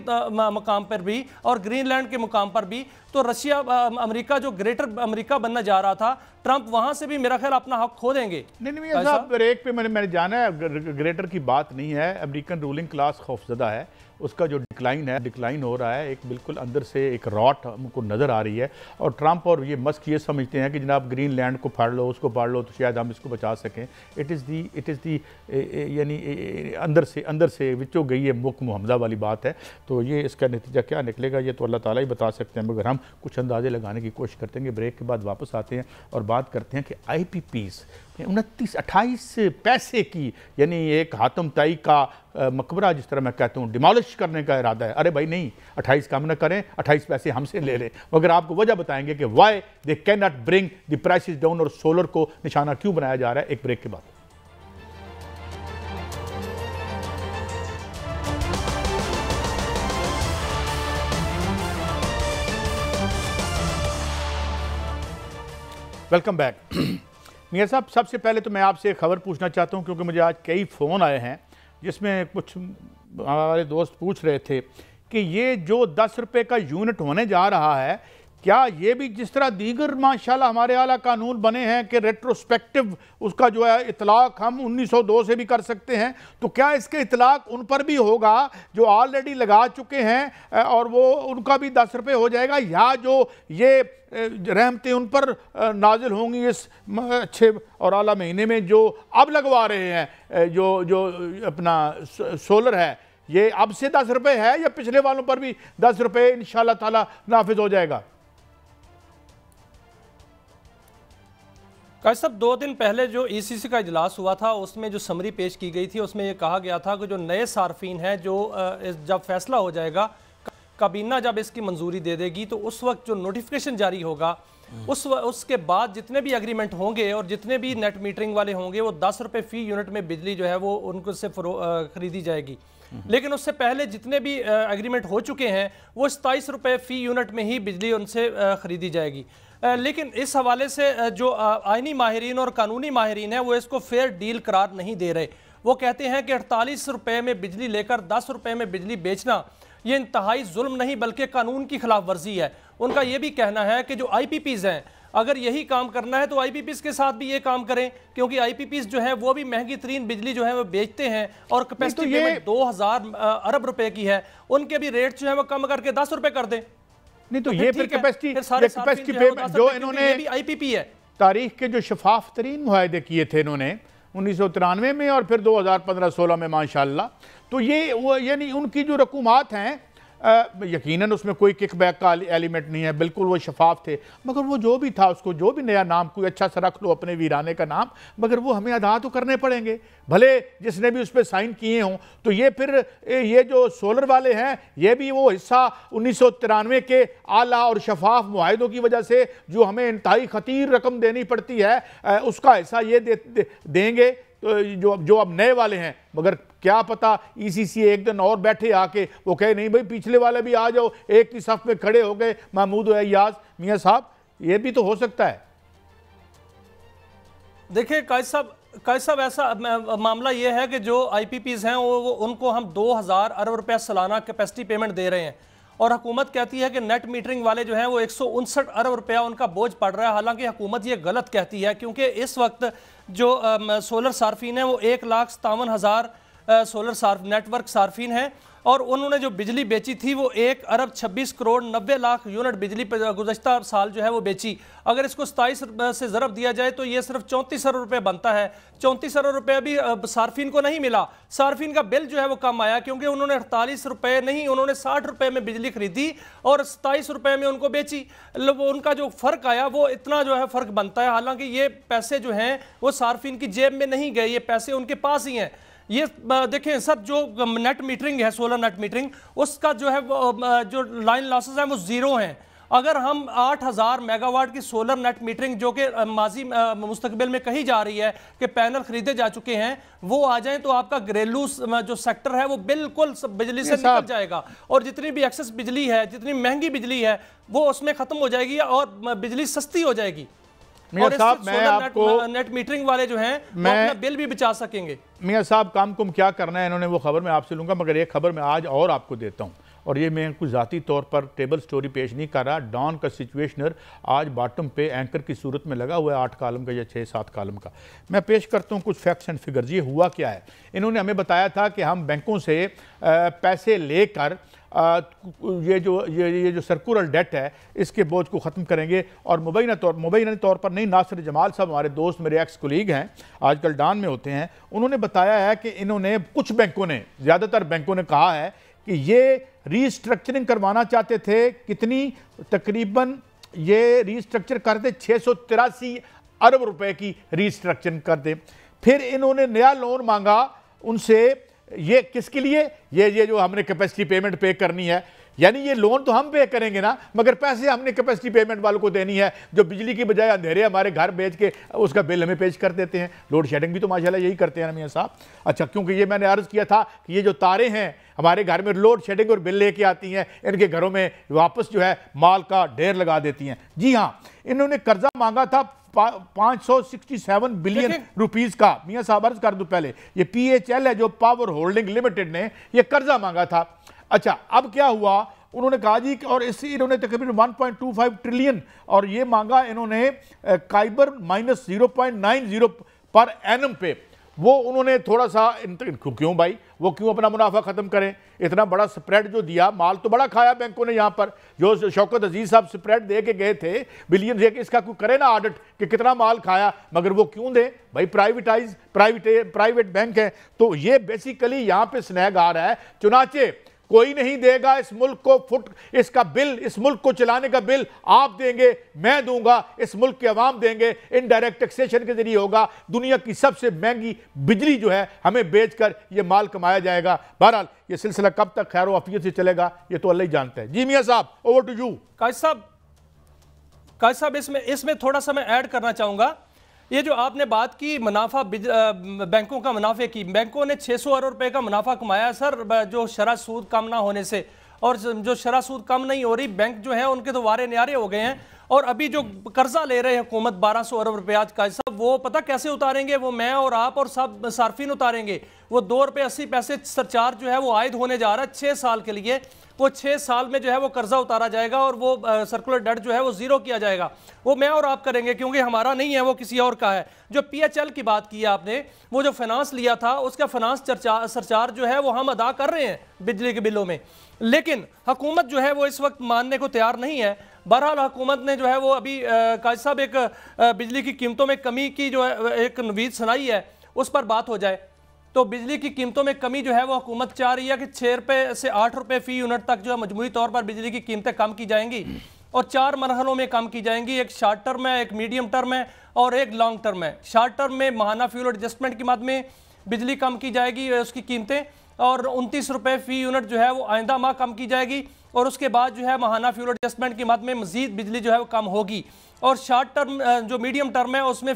मकाम पर भी और ग्रीनलैंड के मुकाम पर भी, तो रशिया अमेरिका जो ग्रेटर अमेरिका बनना जा रहा था, ट्रंप वहाँ से भी मेरा ख्याल अपना हक खो देंगे। नहीं साहब, ब्रेक पे मैंने जाना है, ग्रेटर की बात नहीं है। अमेरिकन रूलिंग क्लास खौफजदा है, उसका जो डिक्लाइन हो रहा है, एक बिल्कुल अंदर से एक रॉट हमको नज़र आ रही है। और ट्रंप और ये मस्क ये समझते हैं कि जनाब ग्रीनलैंड को फाड़ लो, उसको फाड़ लो, तो शायद हम इसको बचा सकें। इट इज़ दी यानी अंदर से विचो गई है मुख मुहम्मदा वाली बात है। तो ये इसका नतीजा क्या निकलेगा ये तो अल्लाह ताला ही बता सकते हैं, मगर हम कुछ अंदाजे लगाने की कोशिश करते हैं। ब्रेक के बाद वापस आते हैं और बात करते हैं कि IPPs 29-28 पैसे की, यानी एक हातम ताई का मकबरा जिस तरह मैं कहता हूँ डिमोलिश करने का इरादा है। अरे भाई नहीं, 28 कम न करें, 28 पैसे हमसे ले लें। मगर आपको वजह बताएंगे कि why they can not bring the prices down, और सोलर को निशाना क्यों बनाया जा रहा है। एक ब्रेक के बाद। Welcome back. मियां साहब, सबसे पहले तो मैं आपसे एक खबर पूछना चाहता हूं, क्योंकि मुझे आज कई फ़ोन आए हैं जिसमें कुछ हमारे दोस्त पूछ रहे थे कि ये जो 10 रुपये का यूनिट होने जा रहा है, क्या ये भी जिस तरह दीगर माशाल्लाह हमारे आला कानून बने हैं कि रेट्रोस्पेक्टिव उसका जो है इतलाक हम 1902 से भी कर सकते हैं, तो क्या इसके इतलाक उन पर भी होगा जो ऑलरेडी लगा चुके हैं और वो उनका भी 10 रुपये हो जाएगा, या जो ये रहमतें उन पर नाजिल होंगी इस अच्छे और आला महीने में जो अब लगवा रहे हैं, जो अपना सोलर है, ये अब से 10 रुपये है या पिछले वालों पर भी 10 रुपये इंशाअल्लाह ताला नाफिज हो जाएगा? काजी साहब, 2 दिन पहले जो ECC का इजलास हुआ था उसमें जो समरी पेश की गई थी उसमें ये कहा गया था कि जो नए सार्फिन हैं जो जब फैसला हो जाएगा, काबीना जब इसकी मंजूरी दे देगी तो उस वक्त जो नोटिफिकेशन जारी होगा उसके बाद जितने भी एग्रीमेंट होंगे और जितने भी नेट मीटरिंग वाले होंगे वो 10 रुपये फ़ी यूनिट में बिजली जो है वो उनको से खरीदी जाएगी। लेकिन उससे पहले जितने भी एग्रीमेंट हो चुके हैं वो 27 रुपये फ़ी यूनिट में ही बिजली उनसे खरीदी जाएगी। लेकिन इस हवाले से जो आइनी माहिरीन और कानूनी माहिरीन हैं वो इसको फेयर डील करार नहीं दे रहे। वो कहते हैं कि 48 रुपये में बिजली लेकर 10 रुपये में बिजली बेचना ये इंतहाई जुल्म नहीं बल्कि कानून की खिलाफ वर्जी है। उनका ये भी कहना है कि जो IPPs हैं अगर यही काम करना है तो IPPs के साथ भी ये काम करें, क्योंकि IPPs जो है वो भी महंगी तरीन बिजली जो है वो बेचते हैं और कैपेसिटी पेमेंट 2000 अरब रुपए की है, उनके भी रेट जो है वो कम करके 10 रुपए कर दें। नहीं तो ये फिर कैपेसिटी पेमेंट जो इन्होंने IPP है, तारीख के जो शफाफ तरीन मुआहदे किए थे इन्होंने 1993 में और फिर 2015-16 में माशाल्लाह, तो ये वो यानी उनकी जो रकूमात हैं यकीनन उसमें कोई किकबैक का एलिमेंट नहीं है, बिल्कुल वो शफाफ थे। मगर वो जो भी था उसको जो भी नया नाम कोई अच्छा सा रख लो अपने वीराने का नाम, मगर वो हमें अदा तो करने पड़ेंगे, भले जिसने भी उस पर साइन किए हों। तो ये फिर ये जो सोलर वाले हैं ये भी वो हिस्सा 1993 के आला और शफाफ मुआहिदों की वजह से जो हमें इंतहाई खतीर रकम देनी पड़ती है उसका हिस्सा ये देंगे तो जो अब नए वाले हैं। मगर क्या पता ECC एक दिन और बैठे आके वो कहे नहीं भाई पिछले वाले भी आ जाओ, एक ही सफ में खड़े हो गए महमूद अय्याज मियां साहब, ये भी तो हो सकता है। देखिए काजी साहब ऐसा मामला ये है कि जो IPPs हैं वो उनको हम 2000 अरब रुपया सालाना कैपेसिटी पेमेंट दे रहे हैं और हुकूमत कहती है कि नेट मीटरिंग वाले जो हैं वो 159 अरब रुपया उनका बोझ पड़ रहा है। हालांकि हुकूमत ये गलत कहती है, क्योंकि इस वक्त जो सोलर सार्फिन है वो 1,57,000 सोलर नेटवर्क सार्फिन है और उन्होंने जो बिजली बेची थी वो 1 अरब 26 करोड़ 90 लाख यूनिट बिजली गुज़श्ता साल जो है वो बेची। अगर इसको 27 से ज़रब दिया जाए तो ये सिर्फ 34 अरब रुपये बनता है। 34 अरब रुपये भी सार्फिन को नहीं मिला। सार्फिन का बिल जो है वो कम आया क्योंकि उन्होंने 48 रुपये नहीं, उन्होंने 60 रुपये में बिजली खरीदी और 27 रुपये में उनको बेची। उनका जो फ़र्क आया वो इतना जो है फ़र्क बनता है। हालांकि ये पैसे जो हैं वो सार्फिन की जेब में नहीं गए, ये पैसे उनके पास ही हैं। ये देखें सर, जो नेट मीटरिंग है, सोलर नेट मीटरिंग, उसका जो है जो लाइन लॉसेस हैं वो ज़ीरो हैं। अगर हम 8000 मेगावाट की सोलर नेट मीटरिंग जो कि माजी मुस्तकबिल में कही जा रही है कि पैनल खरीदे जा चुके हैं वो आ जाएं तो आपका घरेलू जो सेक्टर है वो बिल्कुल बिजली से निकल जाएगा और जितनी भी एक्सेस बिजली है, जितनी महंगी बिजली है वो उसमें ख़त्म हो जाएगी और बिजली सस्ती हो जाएगी। मियां साहब मैं आपको नेट मीटरिंग वाले जो हैं वो अपना बिल भी बचा सकेंगे। मियां साहब काम कुम क्या करना है इन्होंने वो खबर मैं आपसे लूँगा, मगर एक खबर मैं आज और आपको देता हूँ और ये मैं कुछ ज़ाती तौर पर टेबल स्टोरी पेश नहीं कर रहा। डॉन का सिचुएशनर आज बॉटम पे एंकर की सूरत में लगा हुआ है 8 कॉलम का या 6-7 कॉलम का। मैं पेश करता हूँ कुछ फैक्ट्स एंड फिगर्स। ये हुआ क्या है, इन्होंने हमें बताया था कि हम बैंकों से पैसे लेकर ये जो सर्कुलर डेट है इसके बोझ को ख़त्म करेंगे और मुबैना तौर पर नहीं, नासिर जमाल साहब हमारे दोस्त, मेरे एक्स कोलीग हैं, आजकल डॉन में होते हैं, उन्होंने बताया है कि इन्होंने कुछ बैंकों ने, ज़्यादातर बैंकों ने कहा है कि ये रीस्ट्रक्चरिंग करवाना चाहते थे। कितनी? तकरीबन ये रीस्ट्रक्चर करते 683 अरब रुपए की रीस्ट्रक्चरिंग करते। फिर इन्होंने नया लोन मांगा उनसे, ये किसके लिए? ये जो हमने कैपेसिटी पेमेंट पे करनी है, यानी ये लोन तो हम पे करेंगे ना, मगर पैसे हमने कैपेसिटी पेमेंट वालों को देनी है जो बिजली की बजाय अंधेरे हमारे घर बेच के उसका बिल हमें पेश कर देते हैं। लोड शेडिंग भी तो माशाल्लाह यही करते हैं ना मियां साहब। अच्छा, क्योंकि ये मैंने अर्ज़ किया था कि ये जो तारें हैं हमारे घर में लोड शेडिंग और बिल लेके आती हैं, इनके घरों में वापस जो है माल का ढेर लगा देती हैं। जी हाँ, इन्होंने कर्जा मांगा था 567 बिलियन रुपीस का। मियां साहब अर्ज कर दूं पहले, ये PHL है जो पावर होल्डिंग लिमिटेड ने ये कर्जा मांगा था। अच्छा, अब क्या हुआ, उन्होंने कहा जी और इससे इन्होंने तकरीबन 1.25 ट्रिलियन और ये मांगा इन्होंने काइबर माइनस 0.90 पर एनम पे। वो उन्होंने थोड़ा सा क्यों भाई, वो क्यों अपना मुनाफा खत्म करें? इतना बड़ा स्प्रेड जो दिया, माल तो बड़ा खाया बैंकों ने। यहाँ पर जो शौकत अजीज साहब स्प्रेड दे के गए थे बिलियन दे के, इसका कोई करे ना ऑडिट कि कितना माल खाया, मगर वो क्यों दे भाई? प्राइवेट बैंक है। तो ये बेसिकली यहाँ पे स्नैग आ रहा है। चुनाचे कोई नहीं देगा इस मुल्क को फुट, इसका बिल, इस मुल्क को चलाने का बिल आप देंगे, मैं दूंगा, इस मुल्क के अवाम देंगे, इनडायरेक्ट टैक्सेशन के जरिए होगा। दुनिया की सबसे महंगी बिजली जो है हमें बेचकर ये माल कमाया जाएगा। बहरहाल ये सिलसिला कब तक खैर आफियत से चलेगा ये तो अल्लाह ही जानता है। जी मियां साहब, ओवर टू यू। काजी साहब इसमें थोड़ा सा मैं ऐड करना चाहूंगा। ये जो आपने बात की मुनाफा, बैंकों का मुनाफे की, बैंकों ने 600 अरब रुपए का मुनाफा कमाया सर, जो शरह सूद कम ना होने से। और जो शरह सूद कम नहीं हो रही, बैंक जो है उनके तो वारे न्यारे हो गए हैं। और अभी जो कर्जा ले रहे हैं हुकूमत 1200 अरब रुपए आज का सब, वो पता कैसे उतारेंगे? वो मैं और आप और सब सार्फिन उतारेंगे। वो 2 रुपये 80 पैसे सरचार्ज जो है वो आयद होने जा रहा है 6 साल के लिए। वो 6 साल में जो है वो कर्जा उतारा जाएगा और वो सर्कुलर डेट जो है वो जीरो किया जाएगा। वो मैं और आप करेंगे क्योंकि हमारा नहीं है, वो किसी और का है। जो PHL की बात की आपने, वो जो फाइनेंस लिया था उसका फाइनेंस सरचार्ज जो है वो हम अदा कर रहे हैं बिजली के बिलों में, लेकिन हुकूमत जो है वो इस वक्त मानने को तैयार नहीं है। बहरहाल हुकूमत ने जो है वो अभी काजी साहब एक बिजली की कीमतों में कमी की जो है एक नवीद सुनाई है, उस पर बात हो जाए। तो बिजली की कीमतों में कमी जो है वो हुकूमत चाह रही है कि 6 रुपये से 8 रुपये फी यूनिट तक जो है मजमूई तौर पर बिजली की कीमतें कम की जाएंगी और 4 मरहलों में कम की जाएंगी। एक शॉर्ट टर्म है, एक मीडियम टर्म है और एक लॉन्ग टर्म है। शॉर्ट टर्म में माहाना फ्यूल एडजस्टमेंट की मद में बिजली कम की जाएगी, उसकी कीमतें, और 29 रुपये फी यूनिट जो है वो आइंदा माह कम की जाएगी। और उसके बाद जो है माहाना फ्यूल एडजस्टमेंट की मद में मजीद बिजली जो है वो कम होगी। और शॉर्ट टर्म जो मीडियम टर्म है उसमें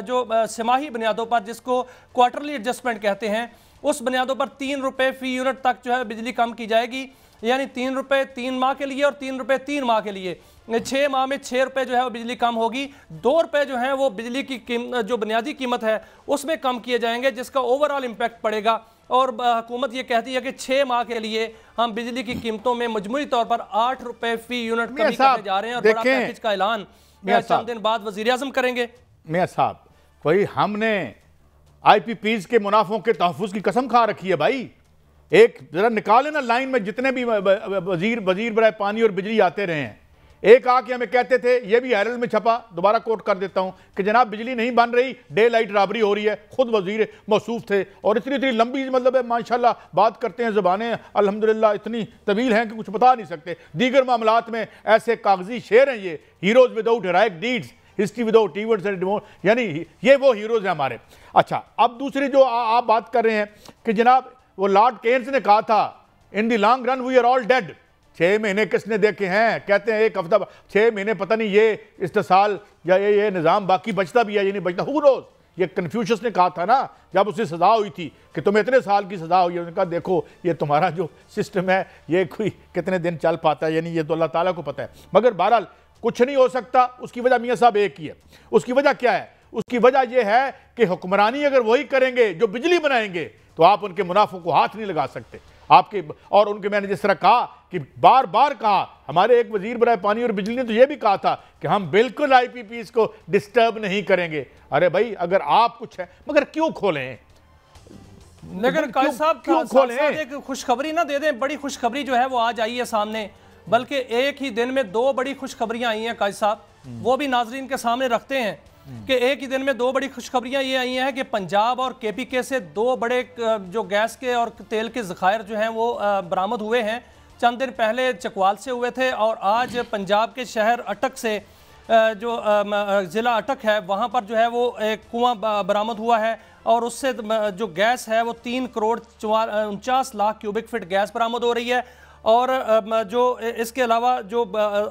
जो सिमाही बुनियादों पर, जिसको क्वार्टरली एडजस्टमेंट कहते हैं, उस बुनियादों पर 3 रुपये फी यूनिट तक जो है बिजली कम की जाएगी। यानी 3 रुपये 3 माह के लिए और 3 रुपये 3 माह के लिए। 6 माह में 6 रुपये जो है वो बिजली कम होगी। 2 रुपये जो है वो बिजली की जो बुनियादी कीमत है उसमें कम किए जाएंगे, जिसका ओवरऑल इम्पैक्ट पड़ेगा। और हुकूमत ये कहती है कि 6 माह के लिए हम बिजली की कीमतों में मजमूई तौर पर 8 रुपये फी यूनिट कमी करने जा रहे हैं। और बड़ा पैकेज का ऐलान चंद दिन बाद वजीर आजम करेंगे। मियां साहब, कोई हमने IPPs के मुनाफों के तहफ़्फ़ुज़ की कसम खा रखी है भाई? एक जरा निकाले ना लाइन में जितने भी वजीर बराए पानी और बिजली आते रहे हैं। एक आके हमें कहते थे, ये भी हैरल्ड में छपा, दोबारा कोट कर देता हूं, कि जनाब बिजली नहीं बन रही, डे लाइट रॉबरी हो रही है। खुद वजीर मौसूफ थे और इतनी लंबी मतलब है माशाल्लाह बात करते हैं, ज़बानें अल्हम्दुलिल्लाह इतनी तवील हैं कि कुछ बता नहीं सकते। दीगर मामलात में ऐसे कागजी शेर हैं ये, heroes without heroic deeds, history without events and devote, यानी ये वो हीरोज हैं हमारे। अच्छा, अब दूसरी जो आप बात कर रहे हैं कि जनाब वो लॉर्ड केन्स ने कहा था, in the long run we are all dead. 6 महीने किसने देखे हैं? कहते हैं 1 हफ्ता, 6 महीने पता नहीं ये इस्तेसाल या ये निज़ाम बाकी बचता भी है या नहीं बचता, हु नोज़। ये कन्फ्यूशियस ने कहा था ना जब उसे सजा हुई थी कि तुम्हें इतने साल की सजा हुई है। उन्होंने कहा देखो ये तुम्हारा जो सिस्टम है ये कोई कितने दिन चल पाता है, यानी ये तो अल्लाह ताला को पता है। मगर बहरहाल कुछ नहीं हो सकता। उसकी वजह मियाँ साहब एक ही है। उसकी वजह क्या है? उसकी वजह यह है कि हुक्मरानी अगर वही करेंगे जो बिजली बनाएंगे तो आप उनके मुनाफों को हाथ नहीं लगा सकते आपके। और उनके, मैंने जिस तरह कहा कि बार बार कहा, हमारे एक वजीर बराए पानी और बिजली ने तो यह भी कहा था कि हम बिल्कुल IPPs को डिस्टर्ब नहीं करेंगे। अरे भाई अगर आप कुछ है, मगर क्यों खोलें? लेकिन काजी साहब क्यों खोलें? एक खुशखबरी ना दे दें। बड़ी खुशखबरी जो है वो आज आई है सामने, बल्कि एक ही दिन में 2 बड़ी खुशखबरियां आई हैं काजी साहब, वो भी नाजरीन के सामने रखते हैं कि एक ही दिन में 2 बड़ी खुशखबरियां ये आई हैं कि पंजाब और KPK से 2 बड़े जो गैस के और तेल के ज़खायर जो हैं वो बरामद हुए हैं। चंद दिन पहले चकवाल से हुए थे और आज पंजाब के शहर अटक से जो ज़िला अटक है वहाँ पर जो है वो एक कुआं बरामद हुआ है और उससे जो गैस है वो 3 crore 49 lakh cubic feet gas बरामद हो रही है। और जो इसके अलावा जो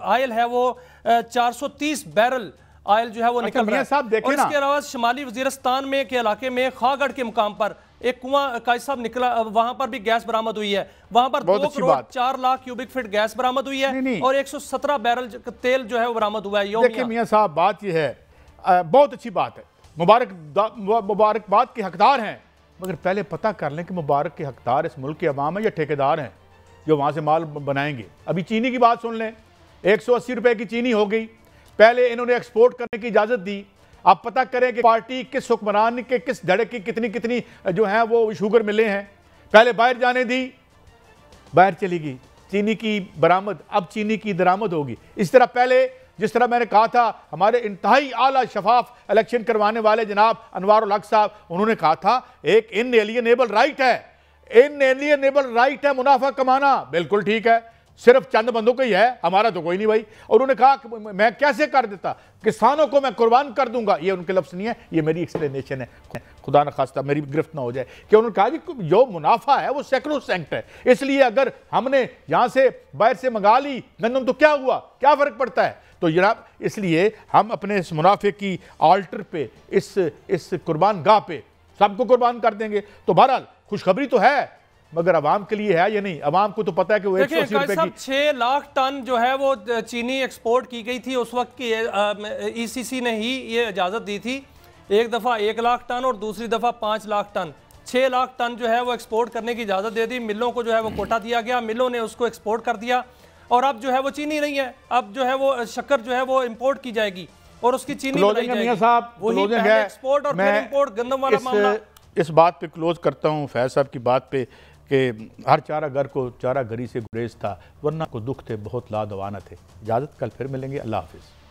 आयल है वो 430 बैरल आयल जो है वो निकल रहा है। और इसके अलावा शुमाली वजीरिस्तान में के इलाके में खागढ़ के मुकाम पर एक कुआं काजी साहब निकला, वहां पर भी गैस बरामद हुई है। वहां पर 2 crore 4 lakh cubic feet gas बरामद हुई है और 117 बैरल तेल जो है वो बरामद हुआ है। देखिए मियां साहब, बात यह है, बहुत अच्छी बात है, मुबारकबाद के हकदार हैं, मगर पहले पता कर लें कि मुबारक के हकदार इस मुल्क के अवाम है या ठेकेदार हैं। जो वहाँ से माल बनाएंगे। अभी चीनी की बात सुन लें, 180 रुपए की चीनी हो गई। पहले इन्होंने एक्सपोर्ट करने की इजाज़त दी। आप पता करें कि पार्टी किस हुक्मरान के किस धड़े की कितनी कितनी जो हैं वो शुगर मिले हैं। पहले बाहर जाने दी, बाहर चली गई चीनी की बरामद, अब चीनी की दरामद होगी। इस तरह पहले जिस तरह मैंने कहा था, हमारे इंतहाई आला शफाफ इलेक्शन करवाने वाले जनाब अनवारुल हक साहब, उन्होंने कहा था एक इनएलियनेबल राइट है, इनएलियनेबल राइट है मुनाफा कमाना। बिल्कुल ठीक है, सिर्फ चंद बंदों को ही है, हमारा तो कोई नहीं भाई। और उन्होंने कहा कि मैं कैसे कर देता, किसानों को मैं कुर्बान कर दूंगा। ये उनके लफ्ज़ नहीं है, ये मेरी एक्सप्लेनेशन है, खुदा न खास्ता मेरी गिरफ्त ना हो जाए। कि उन्होंने कहा जी जो मुनाफा है वो सैक्रोसैंक्ट है, इसलिए अगर हमने यहाँ से बाहर से मंगा ली गंदम तो क्या हुआ, क्या फ़र्क पड़ता है। तो जनाब इसलिए हम अपने इस मुनाफे की आल्टर पे, इस कुर्बान गाह पे सबको कुर्बान कर देंगे। तो बहरहाल खुशखबरी तो है, मगर अवाम के लिए है या नहीं। अवाम को तो पता है कि वो 180 रुपए की 6 लाख टन जो है वो चीनी एक्सपोर्ट की गई थी। उस वक्त की ईसीसी ने ही ये इजाज़त दी थी। एक दफ़ा 1 लाख टन और दूसरी दफ़ा 5 लाख टन, 6 लाख टन जो है वो एक्सपोर्ट करने की इजाज़त दे दी। मिलों को जो है वो कोटा दिया गया, मिलों ने उसको एक्सपोर्ट कर दिया। और अब जो है वो चीनी नहीं है, अब जो है वो शक्कर जो है वो इंपोर्ट की जाएगी और उसकी चीनी बनाई जाएगी। वही पहले एक्सपोर्ट और फिर इंपोर्ट, गंदम वाला मामला। इस बात पे क्लोज करता हूँ फैज साहब की बात पे कि हर चारा घर को चारा घरी से गुरेज था, वरना को दुख थे बहुत लादवाना थे। इजाज़त, कल फिर मिलेंगे। अल्लाह हाफिज़।